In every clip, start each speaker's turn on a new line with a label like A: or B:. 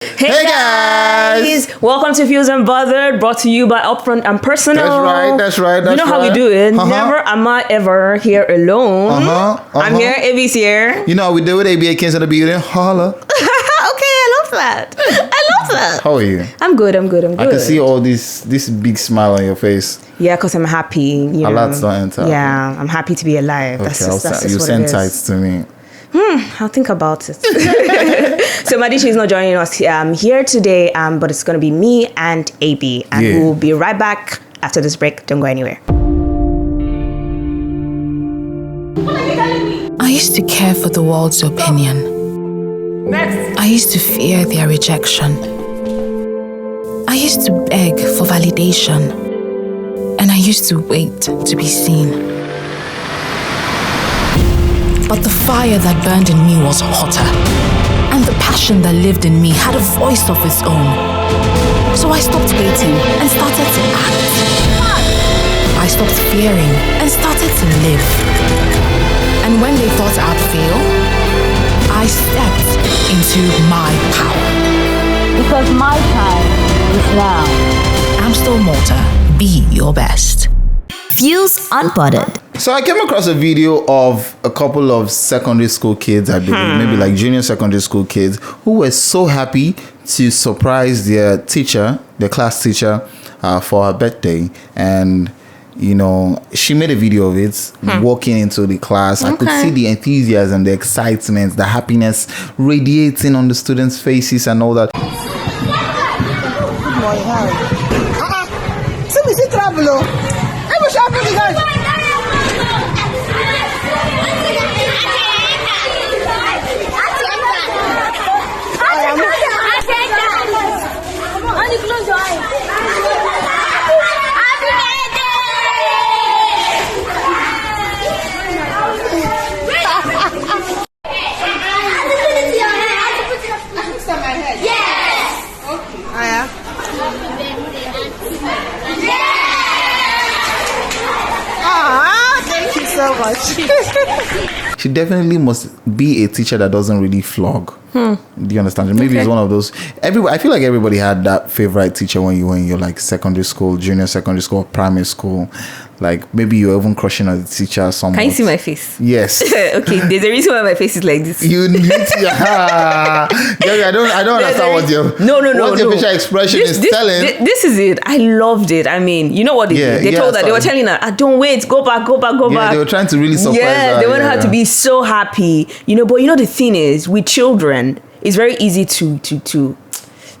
A: Hey guys!
B: Welcome to Fuze Unbothered, brought to you by Upfront and Personal.
A: That's right.
B: You know how we do it. Never am I ever here alone. I'm here, AB's here.
A: You know how we do it, ABA Kings of the Building. Holla.
B: Okay, I love that.
A: How are you?
B: I'm good.
A: I can see all this big smile on your face.
B: Yeah, because I'm happy. You know.
A: Alerts don't enter.
B: Yeah, I'm happy to be alive.
A: Okay, you send tights to me.
B: I'll think about it. So Madisha is not joining us here today, but it's going to be me and AB. And we'll be right back after this break. Don't go anywhere.
C: I used to care for the world's opinion. I used to fear their rejection. I used to beg for validation. And I used to wait to be seen. But the fire that burned in me was hotter. And the passion that lived in me had a voice of its own. So I stopped waiting and started to act. I stopped fearing and started to live. And when they thought I'd fail, I stepped into my power.
D: Because my time is now.
C: Amstel Malta, be your best.
D: Fuze Unbothered.
A: So I came across a video of a couple of secondary school kids, I believe, maybe like junior secondary school kids, who were so happy to surprise their teacher, their class teacher, for her birthday. And, you know, she made a video of it, walking into the class. I could see the enthusiasm, the excitement, the happiness radiating on the students' faces and all that.
E: Good morning, hi. See me see travel. I wish I could guys. So much.
A: She definitely must be a teacher that doesn't really flog. Do you understand? Maybe it's one of those. I feel like everybody had that favorite teacher when you're like secondary school, junior secondary school, primary school. Like maybe you're even crushing on the teacher somewhat.
B: Can you see my face?
A: Yes.
B: Okay, there's a reason why my face is like this.
A: You need to. I don't understand what your your facial expression is telling.
B: This is it. I loved it. I mean, you know what they did? They told her, they were telling her, don't wait, go back.
A: They were trying to really surprise her.
B: Yeah, they wanted her to be so happy. You know, but you know the thing is, with children, it's very easy to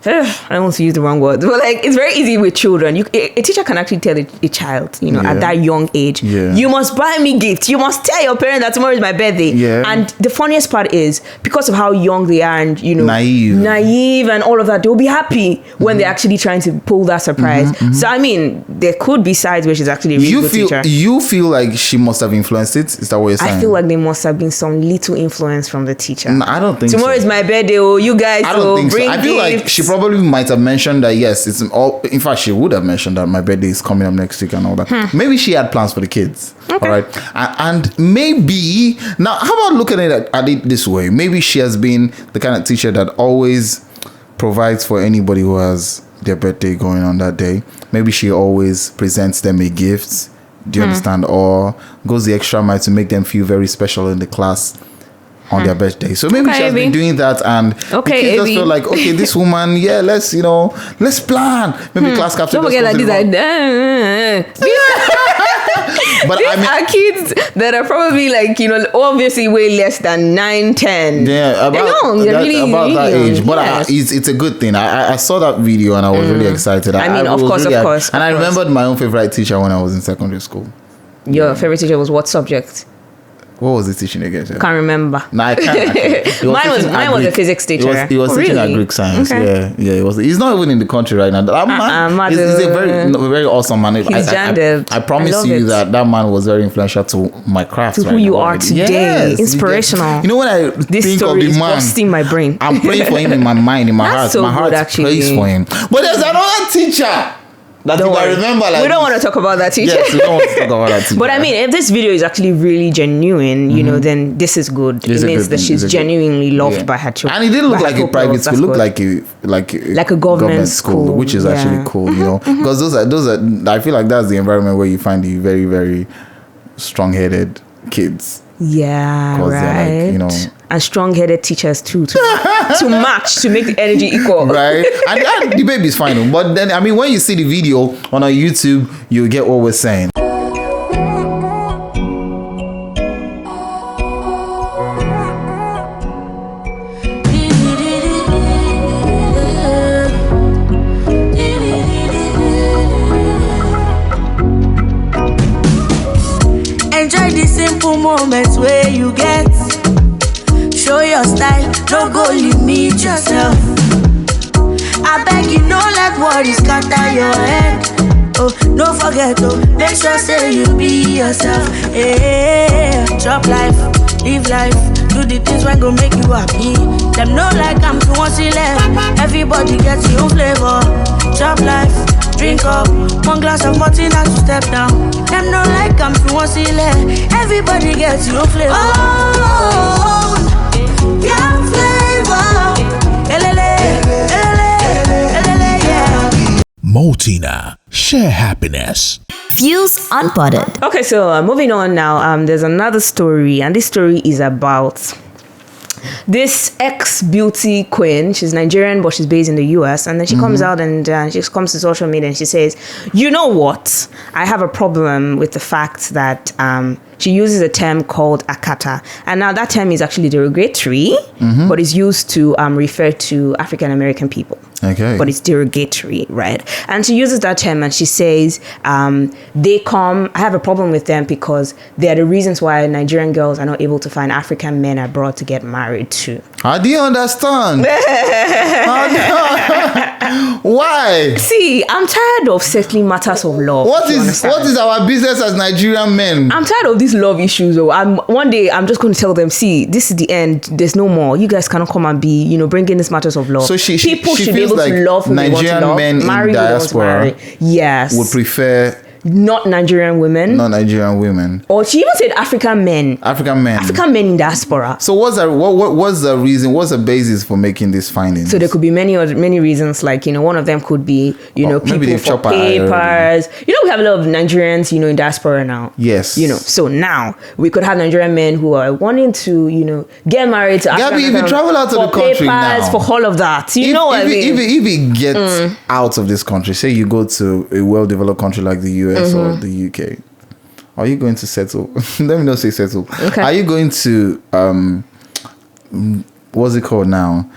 B: I don't want to use the wrong word, but like it's very easy with children. A teacher can actually tell a child, you know, at that young age, you must buy me gifts. You must tell your parents that tomorrow is my birthday. And the funniest part is because of how young they are and, you know, naive and all of that, they'll be happy when they're actually trying to pull that surprise. So I mean, there could be sides where she's actually a really good teacher.
A: You feel like she must have influenced it? Is that what you're saying?
B: I feel like there must have been some little influence from the teacher.
A: No, I don't think
B: tomorrow is my birthday. Oh, you guys,
A: I don't think so. I feel
B: gifts.
A: like she probably might have mentioned that, yes, it's all. In fact, she would have mentioned that my birthday is coming up next week and all that. Maybe she had plans for the kids. All right. And maybe, now, how about looking at it this way? Maybe she has been the kind of teacher that always provides for anybody who has their birthday going on that day. Maybe she always presents them a gift. Do you understand? Or goes the extra mile to make them feel very special in the class on their birthday. So maybe she has been doing that, and the kids just feel like, okay, this woman, let's plan. Maybe class captain.
B: Don't forget like
A: But
B: these are kids that are probably like, you know, obviously way less than 9, 10.
A: Yeah, about that age. But it's a good thing. I saw that video and I was really excited.
B: I mean, of course.
A: And I remembered my own favorite teacher when I was in secondary school.
B: Your favorite teacher was what subject?
A: What was he teaching again?
B: Can't remember.
A: No, I can't.
B: Mine was a physics teacher.
A: He was teaching Greek science. Okay. Yeah. It was. He's not even in the country right now. That man, he's a very awesome man. I promise you that man was very influential to my craft.
B: To who you are today. Yes,
A: inspirational. You know, when I think of the man,
B: busting my brain.
A: I'm praying for him in my mind, in my heart.
B: So
A: my heart
B: prays
A: for him. But there's another teacher That
B: Don't
A: if I
B: worry.
A: remember like
B: we don't
A: this-
B: want to talk about that teacher.
A: Yes, we don't want to talk about that teacher.
B: But I mean, if this video is actually really genuine, you know, then this is good.
A: It's
B: it
A: a
B: means
A: good
B: that
A: thing.
B: she's
A: It's a good-
B: genuinely loved
A: Yeah.
B: by her children.
A: And it didn't look
B: by her
A: like a private
B: pupils.
A: school.
B: That's
A: It looked
B: good.
A: like a
B: government school.
A: which is
B: Yeah.
A: actually cool, you know. Because those are I feel like that's the environment where you find the very, very strong-headed kids.
B: Yeah,
A: 'Cause they're
B: right.
A: like, you know.
B: And strong-headed teachers too to match, to make the energy equal.
A: Right? And the baby's fine. But then, I mean, when you see the video on our YouTube, you get what we're saying.
F: Enjoy the simple moments where you get. Show your style, don't go limit yourself. I beg you, no let worries scatter your head. Oh, don't forget, oh, make sure say you be yourself. Yeah, chop life, live life, do the things when go make you happy. Them know like I'm too once left. Everybody gets your own flavor. Chop life, drink up, one glass of martini to step down. Them know like I'm too once left. Everybody gets your own flavor. Oh, yeah, flavor. Elele, elele, elele, yeah.
G: Maltina, share happiness.
H: Fuze Unbothered.
B: Okay, so moving on now. There's another story, and this story is about this ex-beauty queen. She's Nigerian, but she's based in the US. And then she comes out and she comes to social media and she says, you know what? I have a problem with the fact that she uses a term called akata. And now that term is actually derogatory, but it's used to refer to African-American people.
A: Okay.
B: But it's derogatory, right? And she uses that term and she says, they come, I have a problem with them because they are the reasons why Nigerian girls are not able to find African men abroad to get married to.
A: How do you understand? Why?
B: See, I'm tired of settling matters of love.
A: What
B: you
A: is
B: understand?
A: our business as Nigerian men?
B: I'm tired of these love issues. Oh, one day I'm just going to tell them, see, this is the end. There's no more. You guys cannot come and be, bring in these matters of love.
A: So
B: people
A: she
B: should be
A: feels
B: able
A: like
B: to love who they want to
A: Nigerian
B: love,
A: men in
B: marry who they want to
A: diaspora
B: marry. Yes,
A: would prefer
B: not Nigerian women.
A: non-Nigerian women,
B: Or she even said African men.
A: African men.
B: African men in diaspora.
A: So what's the reason? What's the basis for making these findings?
B: So there could be many reasons. Like, one of them could be,
A: maybe
B: people
A: they've
B: for
A: chopped her eye
B: papers. We have a lot of Nigerians, in diaspora now.
A: Yes.
B: So now we could have Nigerian men who are wanting to, get married to
A: Gabby, if you travel out of the country
B: papers,
A: now,
B: for all of that. You know what I mean?
A: If you get out of this country, say you go to a well-developed country like the US or the UK, are you going to settle? Let me not say settle.
B: Okay.
A: Are you going to what's it called now?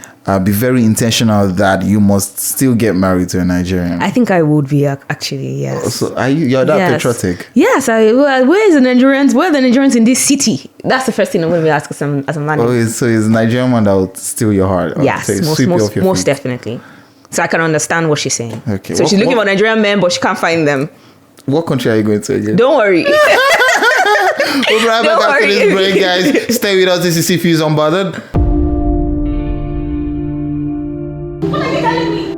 A: Be very intentional that you must still get married to a Nigerian.
B: I think I would be actually, yes.
A: So you're that
B: Yes.
A: patriotic?
B: Yes, where is the Nigerians? Where are the Nigerians in this city? That's the first thing I'm going to be asking as a man.
A: So it's Nigerian one that will steal your heart. or
B: Yes,
A: sweep you off your
B: most
A: feet.
B: definitely. So I can understand what she's saying.
A: Okay.
B: So she's looking for Nigerian men, but she can't find them.
A: What country are you going to again?
B: Don't worry.
A: We'll be right back
B: Don't
A: after
B: worry.
A: this break, guys. Stay with us. This is Fuze Unbothered.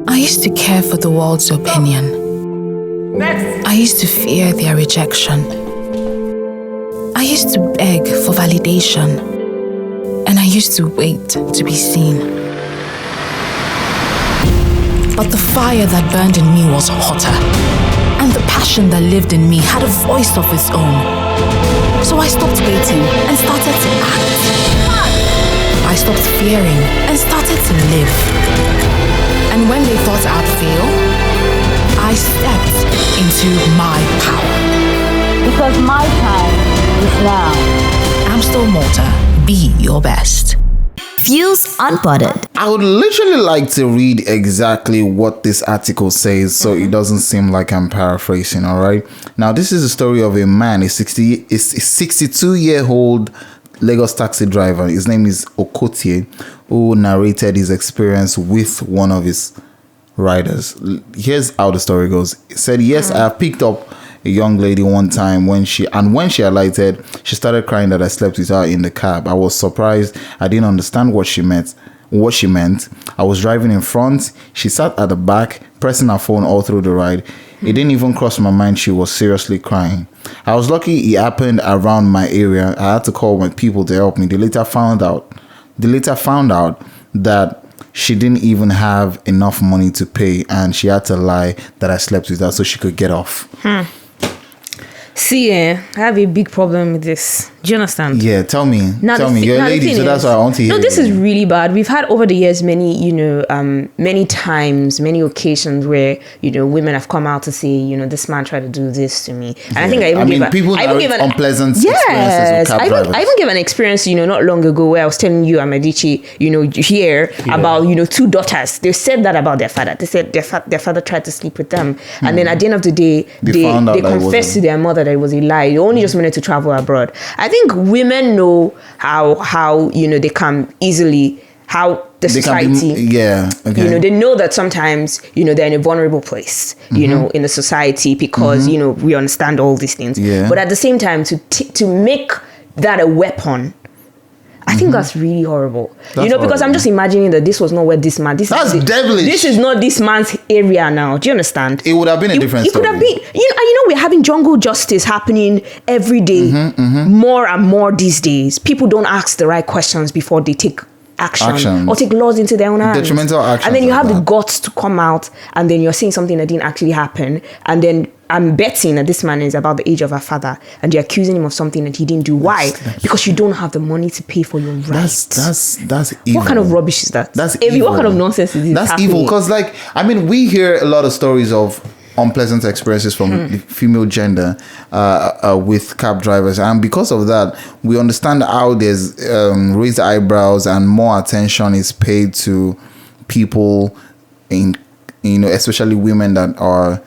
C: I used to care for the world's opinion. I used to fear their rejection. I used to beg for validation. And I used to wait to be seen. But the fire that burned in me was hotter. And the passion that lived in me had a voice of its own. So I stopped waiting and started to act. I stopped fearing and started to live. And when they thought I'd fail, I stepped into my power.
D: Because my time is now.
C: I'm still Malta. Be your best.
H: Fuze Unbothered.
A: I would literally like to read exactly what this article says so it doesn't seem like I'm paraphrasing, all right? Now, this is the story of a man, a 62-year-old Lagos taxi driver. His name is Okotie, who narrated his experience with one of his riders. Here's how the story goes. He said, yes, I have picked up a young lady one time when she alighted, she started crying that I slept with her in the cab. I was surprised. I didn't understand what she meant. I was driving in front. She sat at the back, pressing her phone all through the ride. It didn't even cross my mind she was seriously crying. I was lucky it happened around my area. I had to call my people to help me. They later found out that she didn't even have enough money to pay, and she had to lie that I slept with her so she could get off.
B: See, I have a big problem with this. Do you understand?
A: Yeah, tell me. You're a lady, so that's why I want to hear.
B: No, this is really bad. We've had over the years many times, many occasions where, women have come out to say, this man tried to do this to me. And I think I even gave
A: unpleasant experiences with cab drivers.
B: I even gave an experience, not long ago where I was telling you, Amadichi, here about, 2 daughters. They said that about their father. They said their father tried to sleep with them. And then at the end of the day, they confessed to their mother that it was a lie. They only just wanted to travel abroad. I think women know how they can easily, how the society, they know that sometimes, they're in a vulnerable place, in the society because, we understand all these things.
A: Yeah.
B: But at the same time, to make that a weapon, I think that's really horrible. Because horrible. I'm just imagining that this was not where this man.
A: That's devilish.
B: This is not this man's area now. Do you understand?
A: It would have been a different story.
B: It could have been. We're having jungle justice happening every day, more and more these days. People don't ask the right questions before they take action or take laws into their own hands.
A: Detrimental action.
B: And then you have the guts to come out, and then you're saying something that didn't actually happen, and then I'm betting that this man is about the age of her father, and you're accusing him of something that he didn't do. Why? Because you don't have the money to pay for your rights.
A: That's evil.
B: What kind of rubbish is that?
A: That's evil.
B: What kind of nonsense is this?
A: That's evil. Because, we hear a lot of stories of unpleasant experiences from the female gender with cab drivers, and because of that, we understand how there's raised eyebrows and more attention is paid to people especially women that are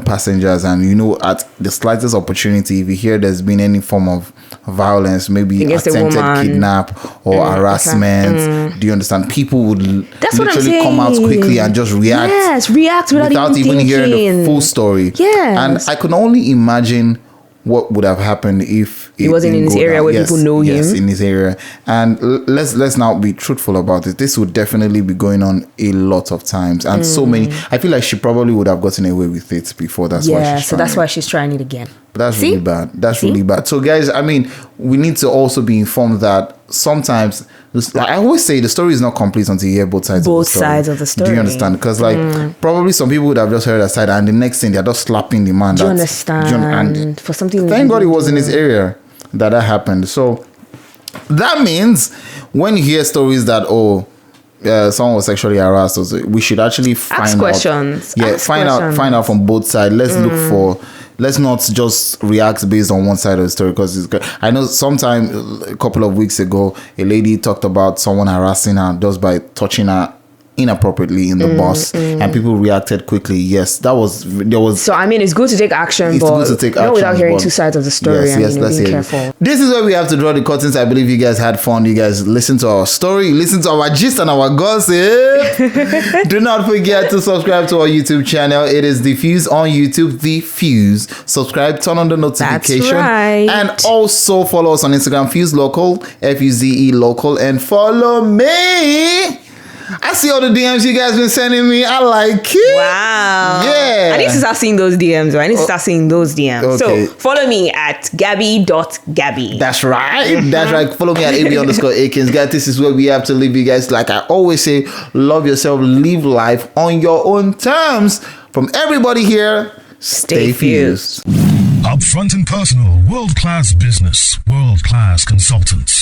A: passengers, and at the slightest opportunity, if you hear there's been any form of violence, maybe attempted kidnap or harassment, do you understand? People would literally come out quickly and just react.
B: Yes, react without even
A: hearing the full story.
B: Yes.
A: And I could only imagine what would have happened if
B: it wasn't in his area where people know him.
A: Yes, in his area. And let's now be truthful about it. This would definitely be going on a lot of times, and so many. I feel like she probably would have gotten away with it before. That's why she's trying it again. But that's really bad. Really bad. So guys, we need to also be informed that sometimes, I always say, the story is not complete until you hear both sides of the story. Do you understand? Because probably some people would have just heard a side, and the next thing they're just slapping the man.
B: Do you understand?
A: And
B: for something.
A: Thank God it was in his area that happened. So that means when you hear stories that someone was sexually harassed, we should actually find
B: questions.
A: Find out from both sides. Let's look for. Let's not just react based on one side of the story, because I know sometime a couple of weeks ago, a lady talked about someone harassing her just by touching her inappropriately in the bus, and people reacted quickly. Yes, there was. So
B: it's good to take action, but not without hearing 2 sides of the story.
A: Yes,
B: and being careful.
A: This is where we have to draw the curtains. I believe you guys had fun. You guys listened to our story, listened to our gist and our gossip. Do not forget to subscribe to our YouTube channel. It is The Fuze on YouTube. The Fuze. Subscribe, turn on the notification,
B: right.
A: And also follow us on Instagram, Fuze Local, FUZE Local, and follow me. I see all the DMs you guys been sending me. I like it.
B: Wow.
A: Yeah.
B: I need to start seeing those DMs. Okay. So follow me at gabby.gabby.
A: That's right. Follow me at AB_Akins. Guys, this is where we have to leave you guys. Like I always say, love yourself, live life on your own terms. From everybody here, stay fused.
G: Upfront and personal, world-class business, world-class consultants.